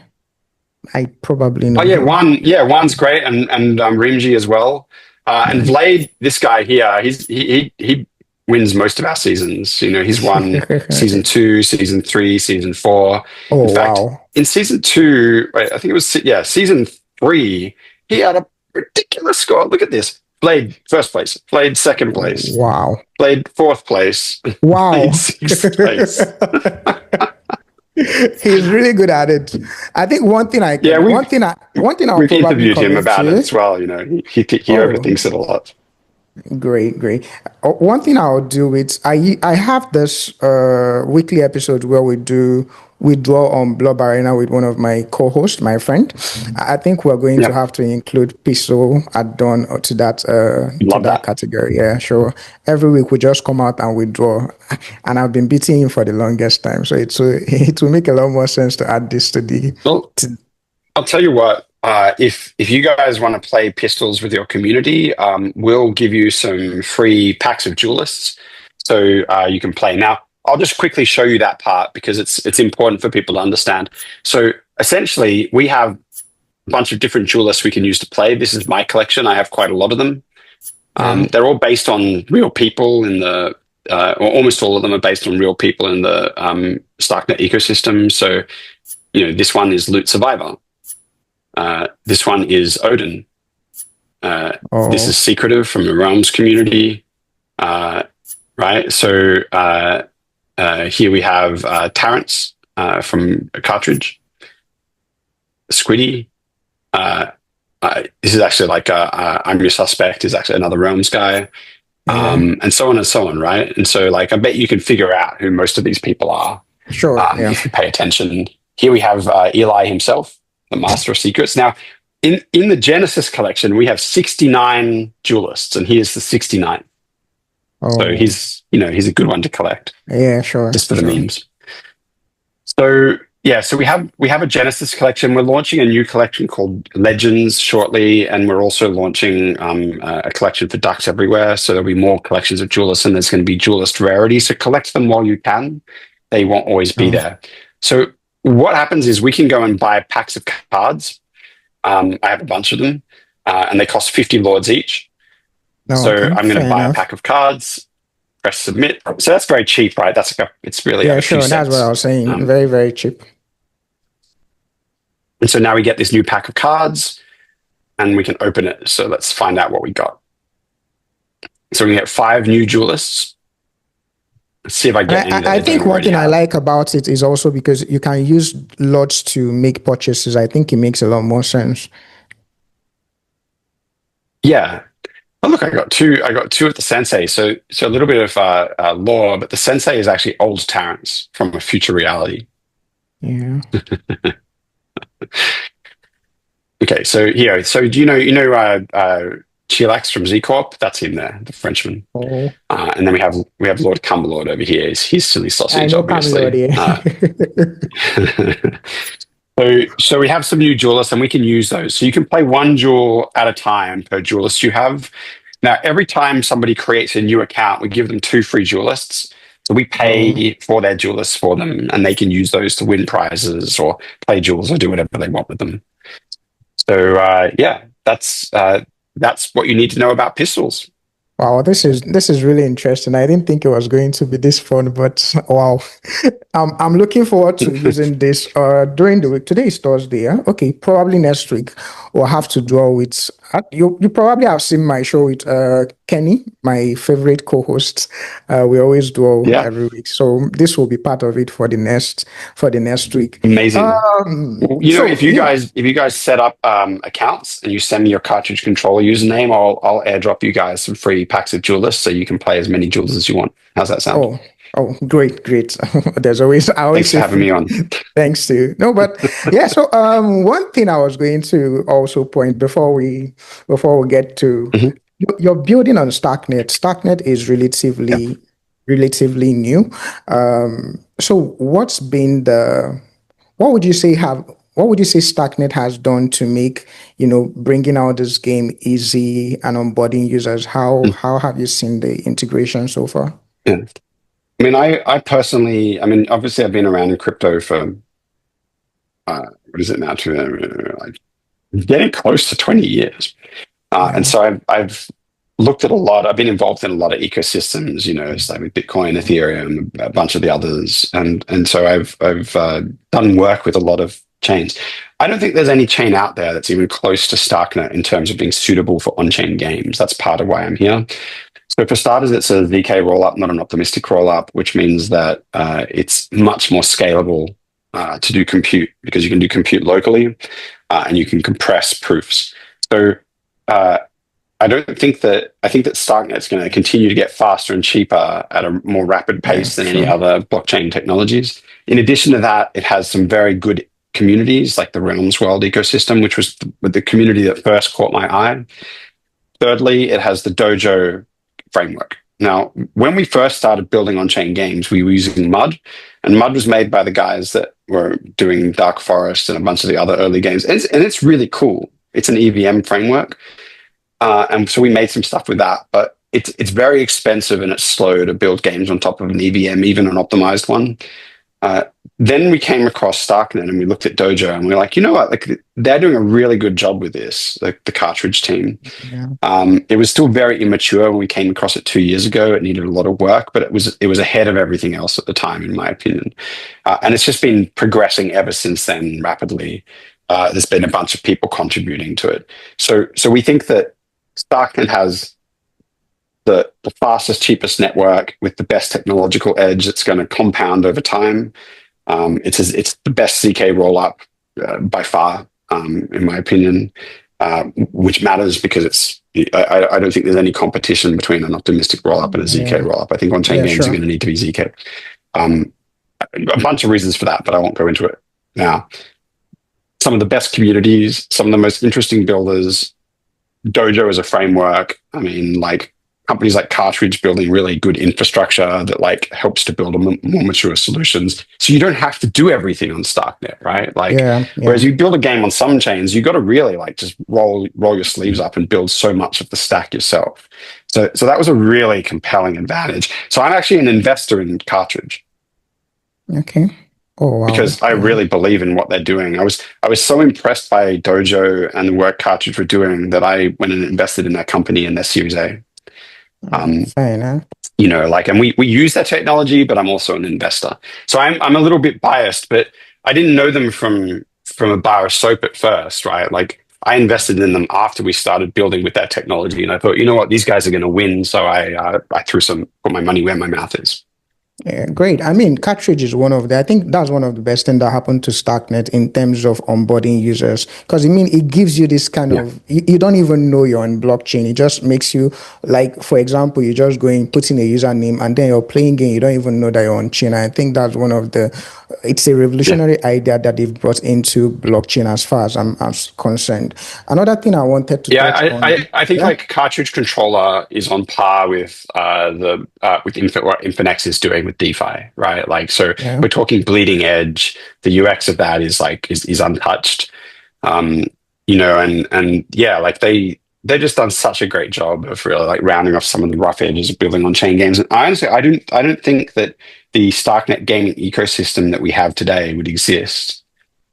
I probably know. Oh yeah, one's great, and Rimji as well. And Vlade, this guy here, he wins most of our seasons. He's won season 2, season 3, season 4. Oh, in fact, wow. in season 2, I think it was season 3, he had a ridiculous score. Look at this. Blade first place, Blade second place. Wow. Blade fourth place. Wow. Blade sixth place. He's really good at it. I think one thing I'll we've interviewed him about it as well. He overthinks it a lot. Great. One thing I'll do is I have this weekly episode where we draw on Blob Arena with one of my co-hosts, my friend. I think we're going to have to include Pistol add-on to that category. Yeah, sure. Every week we just come out and we draw, and I've been beating him for the longest time, so it will make a lot more sense to add this to the. Well, I'll tell you what. If you guys want to play Pistols with your community, we'll give you some free packs of duelists, so you can play. Now, I'll just quickly show you that part because it's important for people to understand. So essentially, we have a bunch of different duelists we can use to play. This is my collection. I have quite a lot of them. They're all based on real people or almost all of them are based on real people in the Starknet ecosystem. So, this one is Loot Survivor. This one is Odin. This is Secretive from the Realms community. Right. So here we have Terrence from a cartridge. Squiddy. This is actually like I'm Your Suspect is actually another Realms guy. And so on and so on. Right. And so, like, I bet you can figure out who most of these people are. Sure. If you pay attention. Here we have Eli himself, the Master of Secrets. Now, in the Genesis collection, we have 69 duelists, and he is the 69th. So he's a good one to collect. Yeah, sure. Just for the memes. So we have a Genesis collection. We're launching a new collection called Legends shortly, and we're also launching a collection for Ducks Everywhere. So there'll be more collections of duelists, and there's going to be duelist rarities. So collect them while you can. They won't always be there. So what happens is we can go and buy packs of cards. I have a bunch of them, and they cost 50 lords each. I'm going to buy a pack of cards, press submit. So that's very cheap, right? It's really sure. That's what I was saying. Very, very cheap. And so now we get this new pack of cards, and we can open it. So let's find out what we got. So we get 5 new duelists. Let's see if I get any. I think one thing I like about it is also because you can use lots to make purchases. I think it makes a lot more sense. Yeah. Oh, look, I got two of the Sensei. So a little bit of lore, but the Sensei is actually old Terrence from a future reality. Yeah. Okay, so here, so do you know Chilax from Z Corp. That's him there, the Frenchman. Oh, And then we have Lord Cumberlord over here. He's silly I sausage, know Camelot. obviously. Yeah. So we have some new duelists, and we can use those. So you can play one duel at a time per duelist you have. Now, every time somebody creates a new account, we give them 2 free duelists. So we Oh, pay for their duelists for them, and they can use those to win prizes or play duels or do whatever they want with them. So yeah, that's what you need to know about pistols. wow, this is really interesting. I didn't think it was going to be this fun, but wow. I'm looking forward to using this during the week. Today is Thursday, yeah? Okay, probably next week we'll have to draw with you probably have seen my show with Kenny, my favorite co-host. We always draw Yeah, every week. So this will be part of it for the next week. amazing. Well, So yeah. if you guys set up accounts and you send me your cartridge controller username, I'll airdrop you guys some free packs of duelists so you can play as many duels as you want. How's that sound? Oh, oh, great, great. I always Thanks for say having me on. thanks to no, but yeah. So one thing I was going to also point before we get to Mhm. you're building on Starknet. Starknet is Yeah. relatively new. So what would you say have what would you say Starknet has done to make bringing out this game easy and onboarding users? How have you seen the integration so far? Yeah. I mean, I personally, I mean, obviously, I've been around in crypto for what is it now? Like getting close to 20 years. And Yeah. so I've looked at a lot. I've been involved in a lot of ecosystems, it's like with Bitcoin, Ethereum, a bunch of the others, and so I've done work with a lot of chains. I don't think there's any chain out there that's even close to Starknet in terms of being suitable for on-chain games. That's part of why I'm here. So for starters, it's a ZK rollup, not an optimistic rollup, which means that it's much more scalable to do compute because you can do compute locally and you can compress proofs. So uh, I think that Starknet's going to continue to get faster and cheaper at a more rapid Yeah, pace than any sure. other blockchain technologies. In addition to that, it has some very good communities like the Realms World ecosystem, which was the community that first caught my eye. Thirdly, it has the Dojo framework. Now, when we first started building on-chain games, we were using Mud, and Mud was made by the guys that were doing Dark Forest and a bunch of the other early games. And it's really cool. It's an EVM framework. And so we made some stuff with that, but it's very expensive and it's slow to build games on top of an EVM, even an optimized one. Uh, then we came across Starknet and we looked at Dojo and we are like, you know what? Like they're doing a really good job with this, like the cartridge team. Yeah. It was still very immature when we came across it 2 years ago. It needed a lot of work, but it was ahead of everything else at the time, in my opinion. And it's just been progressing ever since then rapidly. There's been a bunch of people contributing to it. So we think that Starknet has the fastest, cheapest network with the best technological edge that's going to compound over time. It's the best ZK rollup by far, in my opinion, which matters because I don't think there's any competition between an optimistic rollup and a ZK Yeah. rollup. I think on-chain Yeah, games are sure. going to need to be ZK. Um, a bunch of reasons for that, but I won't go into it now. Some of the best communities, some of the most interesting builders. Dojo as a framework. I mean, like companies like Cartridge building really good infrastructure that like helps to build more mature solutions. So you don't have to do everything on Starknet, right? Like, Yeah, whereas yeah. you build a game on some chains, you got to really like just roll your sleeves up and build so much of the stack yourself. So that was a really compelling advantage. So I'm actually an investor in Cartridge Okay. Oh wow. because I Yeah. really believe in what they're doing. I was so impressed by Dojo and the work Cartridge were doing that I went and invested in their company in their Series A. Um, Fair enough. like, and we use their technology, but I'm also an investor, so I'm a little bit biased. But I didn't know them from a bar of soap at first, right? Like I invested in them after we started building with that technology, and I thought, you know what, these guys are going to win. So I put my money where my mouth is. Yeah, great. I mean, cartridge is one of the, I think that's one of the best things that happened to Starknet in terms of onboarding users. Because I mean, it gives you this kind Yeah. of, you don't even know you're on blockchain. It just makes you, like, for example, you just go in, put in a username, and then you're playing game. You don't even know that you're on chain. I think that's one of the, it's a Yeah. revolutionary idea that they've brought into blockchain as far as I'm concerned. Another thing I wanted to Yeah, touch on, I think yeah, like cartridge controller is on par with the with what Infinex is doing with DeFi, right? Like, so yeah, we're talking bleeding edge. The UX of that is like is untouched. Um, and yeah, like they've just done such a great job of really like rounding off some of the rough edges of building on chain games. And I honestly, I don't think that the Starknet gaming ecosystem that we have today would exist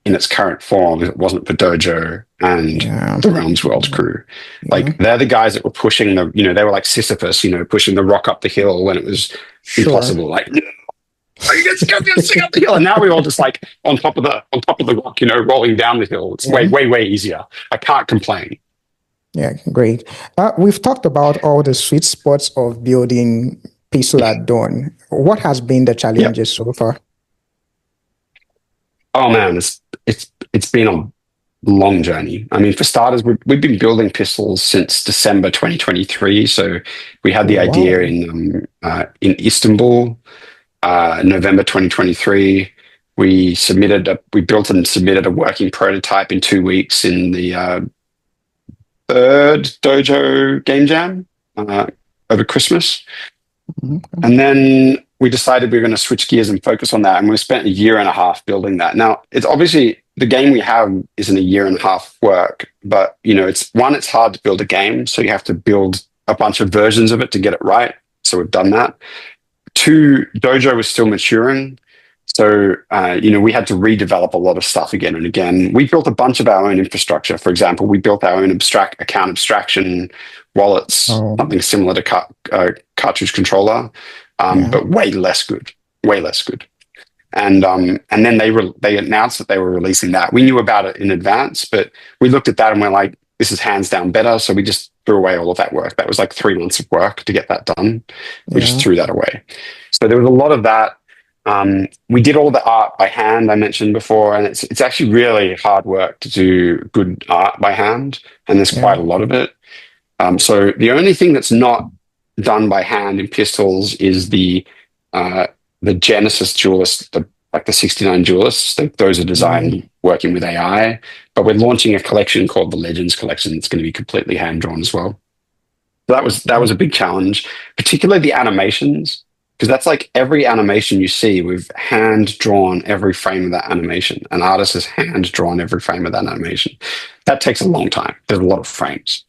in its current form if it wasn't for Dojo and yeah, the Realms World crew. yeah, Like they're the guys that were pushing they were like Sisyphus, pushing the rock up the hill when it was sure. impossible. Like, let's go, let's go up the hill. And now we're all just like on top of the rock, rolling down the hill. It's way, Yeah. way, way easier. I can't complain. Yeah, great. We've talked about all the sweet spots of building Pixel at Dawn. What has been the Yep. challenges so far? Oh man, it's been a long journey. I mean, for starters, we've been building pistols since December 2023. So we had the idea Wow. in Istanbul, November 2023. We built and submitted a working prototype in 2 weeks in the third Dojo game jam over Christmas. Mhm. And then we decided we were going to switch gears and focus on that. And we spent a year and a half building that. Now, it's obviously the game we have isn't a year and a half work, but it's hard to build a game. So you have to build a bunch of versions of it to get it right. So we've done that. Two, Dojo was still maturing. So, we had to redevelop a lot of stuff again and again. We built a bunch of our own infrastructure. For example, we built our own account abstraction wallets, Oh, something similar to cartridge controller, yeah, but way less good. And then they announced that they were releasing that. We knew about it in advance, but we looked at that and we're like, this is hands down better. So we just threw away all of that work. That was like 3 months of work to get that done. We just yeah, threw that away. So there was a lot of that. We did all the art by hand, I mentioned before, and it's actually really hard work to do good art by hand, and there's yeah, quite a lot of it. So the only thing that's not done by hand in pistols is the Genesis duelists, like the 69 duelists. Those are yeah, designed working with AI, but we're launching a collection called the Legends Collection that's going to be completely hand drawn as well. So that was a big challenge, particularly the animations, because that's like every animation you see, we've hand drawn every frame of that animation. An artist has hand drawn every frame of that animation. That takes a long time. There's a lot of frames,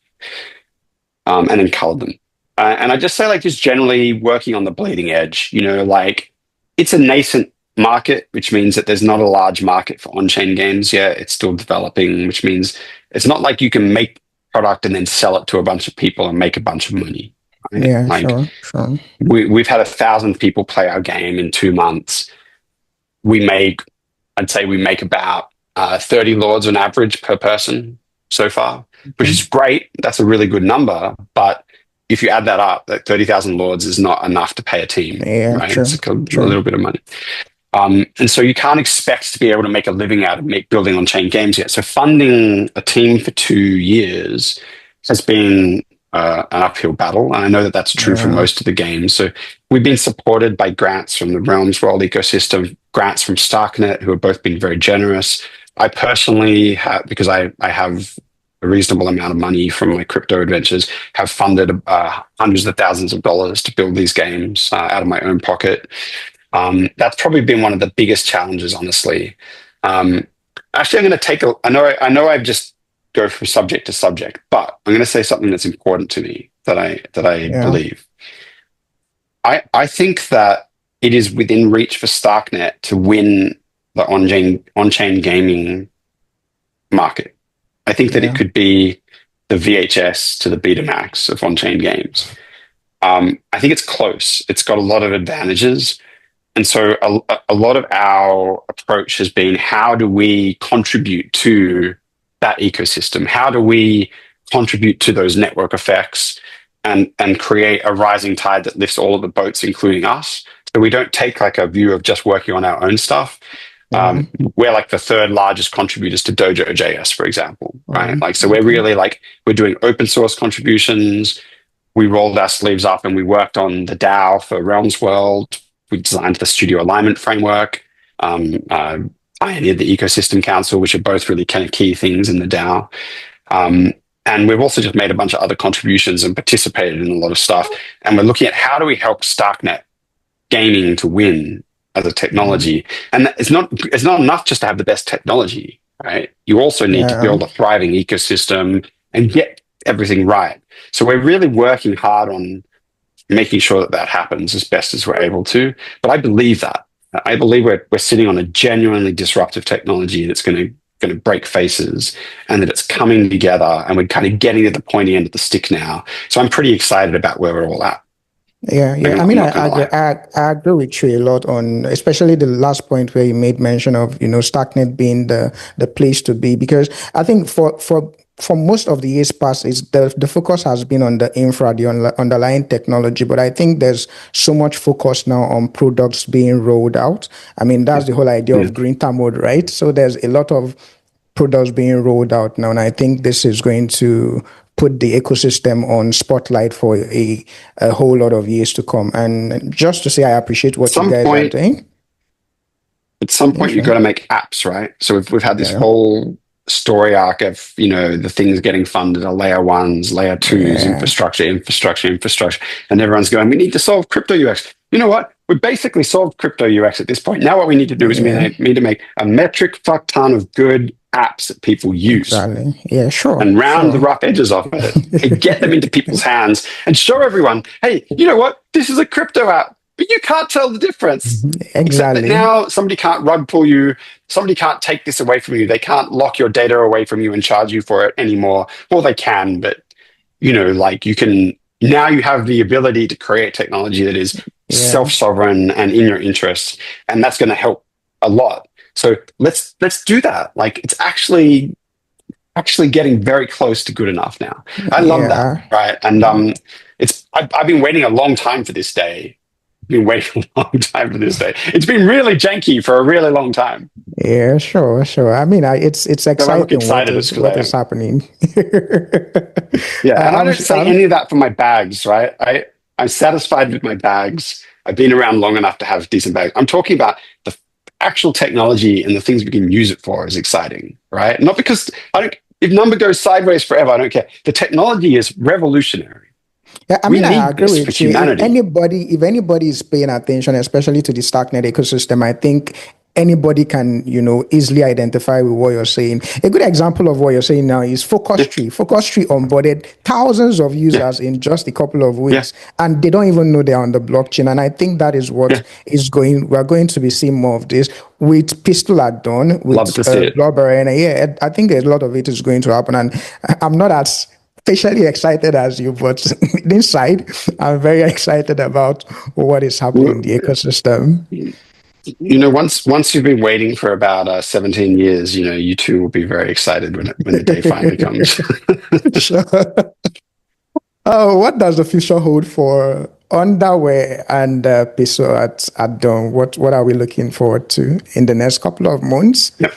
and then colored them. And I just say, like, just generally working on the bleeding edge. Like it's a nascent market, which means that there's not a large market for on-chain games yet. It's still developing, which means it's not like you can make product and then sell it to a bunch of people and make a bunch of money. Right? yeah, Like sure, sure. we've had 1,000 people play our game in 2 months. I'd say we make about 30 lords on average per person so far, which Okay. is great. That's a really good number. But if you add that up, that 30,000 lords is not enough to pay a team, Yeah, right? It's true, like a true. little bit of money. And so you can't expect to be able to make a living out of building on chain games yet. So funding a team for 2 years has been an uphill battle. And I know that that's true for Yeah, most of the games. So we've been supported by grants from the Realms World ecosystem, grants from Starknet, who have both been very generous. I personally have, because I have a reasonable amount of money from my crypto adventures, have funded hundreds of thousands of dollars to build these games out of my own pocket. That's probably been one of the biggest challenges, honestly. Um, Actually, I'm going to take a. I know I've just go from subject to subject, but I'm going to say something that's important to me that I yeah, believe. I think that it is within reach for Starknet to win the on-chain gaming market. I think that it yeah, could be the VHS to the Betamax of on-chain games. I think it's close. It's got a lot of advantages. And so a lot of our approach has been, how do we contribute to that ecosystem? How do we contribute to those network effects and create a rising tide that lifts all of the boats, including us, So we don't take like a view of just working on our own stuff. Yeah. We're like the third largest contributors to Dojo JS, for example, right? Oh, Like, so we're okay. really like, we're doing open source contributions. We rolled our sleeves up and we worked on the DAO for Realms World. We designed the studio alignment framework, pioneered the ecosystem council, which are both really kind of key things in the DAO. Um, and we've also just made a bunch of other contributions and participated in a lot of stuff. And we're looking at how do we help Starknet gaming to win as a Yeah. technology. And it's not enough just to have the best technology, right? You also need to Yeah. build a thriving ecosystem and get everything right. So we're really working hard on making sure that that happens as best as we're able to. But I believe that. I believe we're sitting on a genuinely disruptive technology that's going to break faces, and that it's coming together, and we're kind of getting to the pointy end of the stick now. So I'm pretty excited about where we're all at. Yeah, yeah. I I'm mean, not going to lie. I agree with you a lot on, especially the last point where you made mention of, Starknet being the place to be, because I think for most of the years past, is the focus has been on the infra, the underlying technology, but I think there's so much focus now on products being rolled out. I mean, that's the whole idea Yeah. of green mode, right? So there's a lot of products being rolled out now, and I think this is going to put the ecosystem on spotlight for a whole lot of years to come. And just to say, I appreciate At what you some guys are point, doing. at some Yeah, point, you've sure. got to make apps, right? So we've had this Yeah, whole story arc of the things getting funded are layer ones, layer twos, yeah, infrastructure, and everyone's going, we need to solve crypto UX. You know what? We basically solved crypto UX at this point. Now what we need to do is we yeah. need to make a metric fuck ton of good apps that people use Exactly. Yeah, sure, and round the sure. rough edges of it and get them into people's hands and show everyone, hey, you know what? This is a crypto app, but you can't tell the difference. Except that Exactly. now somebody can't rug pull you. Somebody can't take this away from you. They can't lock your data away from you and charge you for it anymore. Well, they can, but like you can now you have the ability to create technology that is Yeah, self-sovereign and in your interest, and that's going to help a lot. So let's do that. Like it's actually getting very close to good enough now. I love that, yeah. right? And I've been waiting a long time for this day. Been waiting a long time for this day. It's been really janky for a really long time. Yeah, sure, sure. I mean, it's So I look exciting excited it's because what I is am. happening. Yeah, and I don't say I'm any of that for my bags, right? I'm satisfied with my bags. I've been around long enough to have decent bags. I'm talking about the actual technology and the things we can use it for is exciting, right? Not because I don't. If number goes sideways forever, I don't care. The technology is revolutionary. Yeah, I We mean, I need agree this for with you. humanity. If anybody is paying attention, especially to the Starknet ecosystem, I think anybody can, easily identify with what you're saying. A good example of what you're saying now is Focus Yeah, Tree. Focus Tree onboarded thousands of yeah, users in just a couple of yeah, weeks, and they don't even know they're on the blockchain. And I think that is what yeah. we're going to be seeing more of this with Pistol at Dawn, Love with to see it. Blubber. And yeah, I think a lot of it is going to happen. And I'm not as especially excited as you, but inside, I'm very excited about what is happening in the ecosystem. Once you've been waiting for about 17 years, you too will be very excited when the day finally comes. Sure. Oh, what does the future hold for Underwear and Piso at Dawn? What are we looking forward to in the next couple of months? Yep.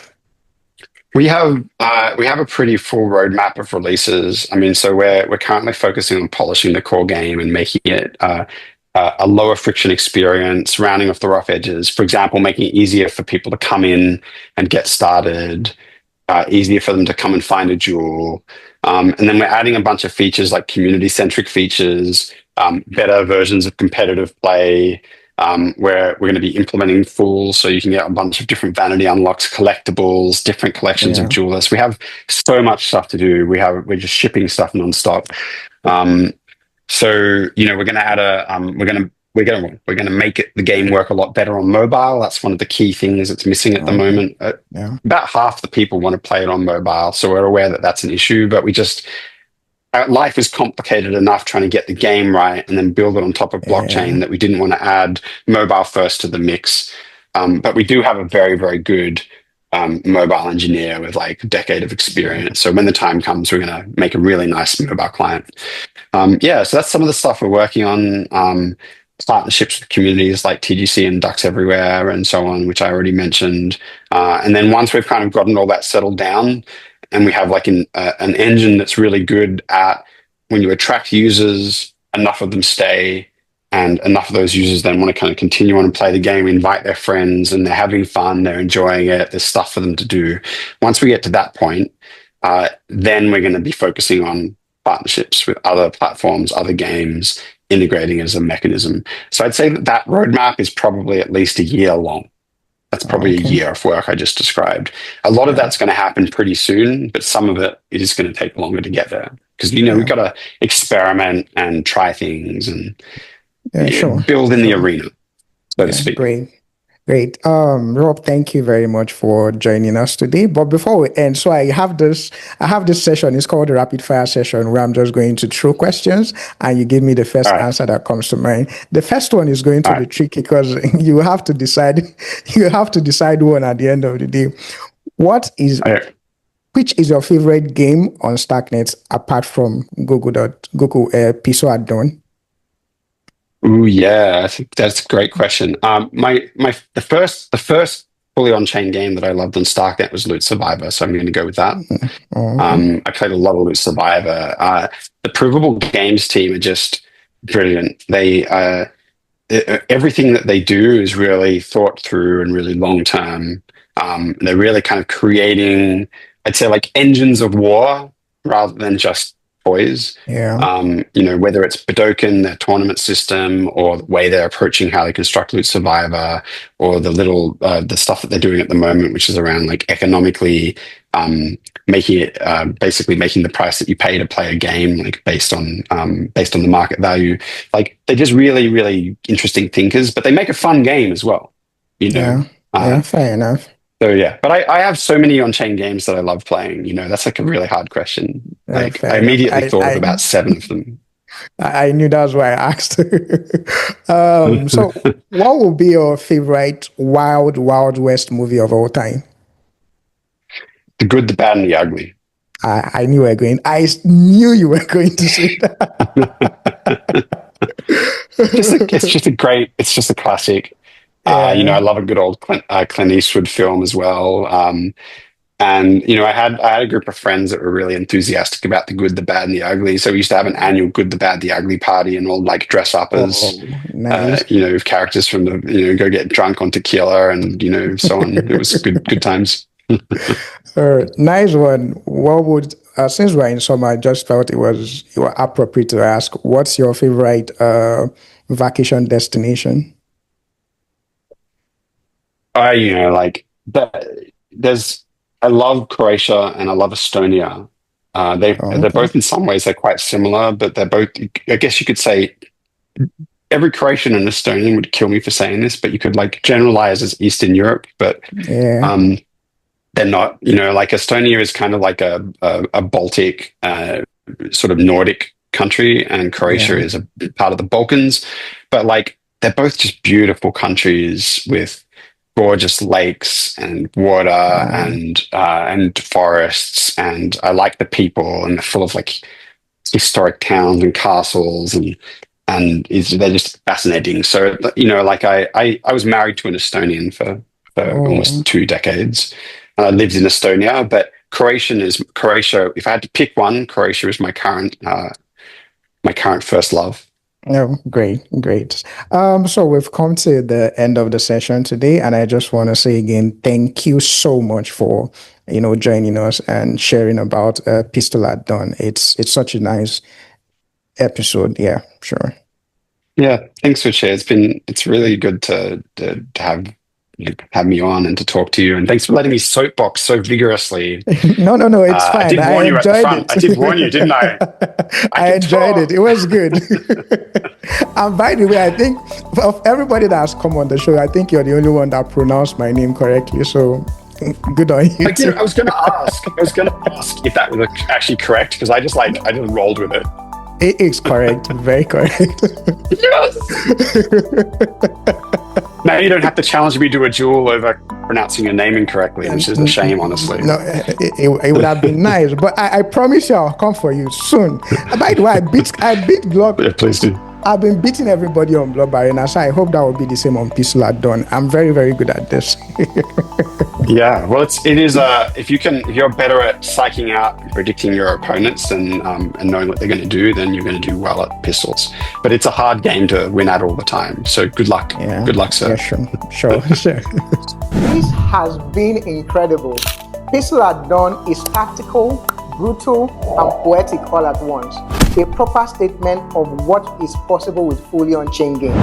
We have a pretty full roadmap of releases. I mean, so we're currently focusing on polishing the core game and making it a lower friction experience, rounding off the rough edges. For example, making it easier for people to come in and get started, easier for them to come and find a jewel. And then we're adding a bunch of features like community-centric features, better versions of competitive play, where we're going to be implementing fools so you can get a bunch of different vanity unlocks, collectibles, different collections of Yeah, jewelers. We have so much stuff to do. We're just shipping stuff nonstop. So we're going to add we're going to make the game work a lot better on mobile. That's one of the key things that's missing at the okay. moment. Yeah, About half the people want to play it on mobile, so we're aware that that's an issue. But life is complicated enough trying to get the game right and then build it on top of blockchain yeah, that we didn't want to add mobile first to the mix. But we do have a very, very good mobile engineer with like a decade of experience. So when the time comes, we're going to make a really nice mobile client. Yeah, so that's some of the stuff we're working on. partnerships with communities like TGC and Ducks Everywhere and so on, which I already mentioned. And then once we've kind of gotten all that settled down, and we have like an engine that's really good at when you attract users, enough of them stay, and enough of those users then want to kind of continue on and play the game, invite their friends, and they're having fun, they're enjoying it, there's stuff for them to do. Once we get to that point, then we're going to be focusing on partnerships with other platforms, other games, integrating as a mechanism. So I'd say that roadmap is probably at least a year long. That's probably a year of work I just described. A lot of that's going to happen pretty soon, but some of it is going to take longer to get there because, we've got to experiment and try things and build in the arena, so to speak. Great. Rob, thank you very much for joining us today. But before we end, so I have this session. It's called the rapid fire session where I'm just going to throw questions and you give me the first answer that comes to mind. The first one is going to be tricky because you have to decide one at the end of the day. Which is your favorite game on Starknet apart from Google Piso at Dawn? Oh yeah, I think that's a great question. The first fully on-chain game that I loved on Starknet was Loot Survivor, so I'm going to go with that. I played a lot of Loot Survivor. The Provable Games team are just brilliant. They everything that they do is really thought through and really long-term. They're really kind of creating, I'd say, like engines of war rather than just toys. Whether it's Budokan, their tournament system, or the way they're approaching how they construct Loot Survivor, or the stuff that they're doing at the moment, which is around like economically making it basically making the price that you pay to play a game like based on the market value. Like they're just really, really interesting thinkers, but they make a fun game as well. Fair enough. So yeah, but I have so many on-chain games that I love playing. That's like a really hard question. Like I immediately thought of about 7 of them. I knew that's why I asked. So what would be your favorite Wild West movie of all time? The Good, the Bad, and the Ugly. I knew you were going to say that. It's just a classic. I love a good old Clint Eastwood film as well. And I had a group of friends that were really enthusiastic about the Good, the Bad, and the Ugly. So we used to have an annual Good, the Bad, the Ugly party, and all like dress up as nice. Characters from the go get drunk on tequila and so on. It was good times. Nice one. What would since we're in summer, I just felt it was appropriate to ask, what's your favorite vacation destination? I love Croatia and I love Estonia. They're both in some ways they're quite similar, but they're both. I guess you could say every Croatian and Estonian would kill me for saying this, but you could like generalize as Eastern Europe, but they're not. Like Estonia is kind of like a Baltic sort of Nordic country, and Croatia is a part of the Balkans, but like they're both just beautiful countries with gorgeous lakes and water and forests, and I like the people, and they're full of like historic towns and castles, and they're just fascinating. So I was married to an Estonian for almost 2 decades. I lived in Estonia, but Croatia. If I had to pick one, Croatia is my current first love. Oh, great. So we've come to the end of the session today, and I just want to say again, thank you so much for joining us and sharing about Pistol at Dawn. It's such a nice episode. Yeah, sure. Yeah, thanks for sharing. It's really good to have me on and to talk to you, and thanks for letting me soapbox so vigorously. No, it's fine. I did warn you at the front. I did warn you, didn't I? I enjoyed it. It was good. And by the way, I think of everybody that's come on the show, I think you're the only one that pronounced my name correctly. So good on you. I was going to ask if that was actually correct, because I just rolled with it. It is correct. Very correct. Yes. Now you don't have to challenge me to a duel over pronouncing your name incorrectly, which is a shame, honestly. No, it would have been nice, but I promise you I'll come for you soon. By the way, I beat Glock. Yeah, please do. I've been beating everybody on Blob Arena, so I hope that will be the same on Pistol at Dawn. I'm very, very good at this. Yeah, well, it is. If you're better at psyching out and predicting your opponents and knowing what they're going to do, then you're going to do well at pistols. But it's a hard game to win at all the time. So good luck. Yeah. Good luck, sir. Yeah, sure. This has been incredible. Pistol at Dawn is tactical, brutal, and poetic all at once. A proper statement of what is possible with fully on-chain games.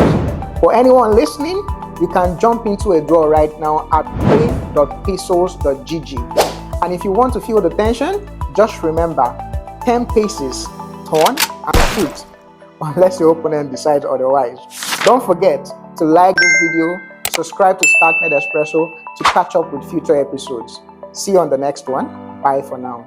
For anyone listening, you can jump into a draw right now at play.pistols.gg. And if you want to feel the tension, just remember, 10 paces, turn and shoot, unless your opponent decides otherwise. Don't forget to like this video, subscribe to Starknet Espresso to catch up with future episodes. See you on the next one. Bye for now.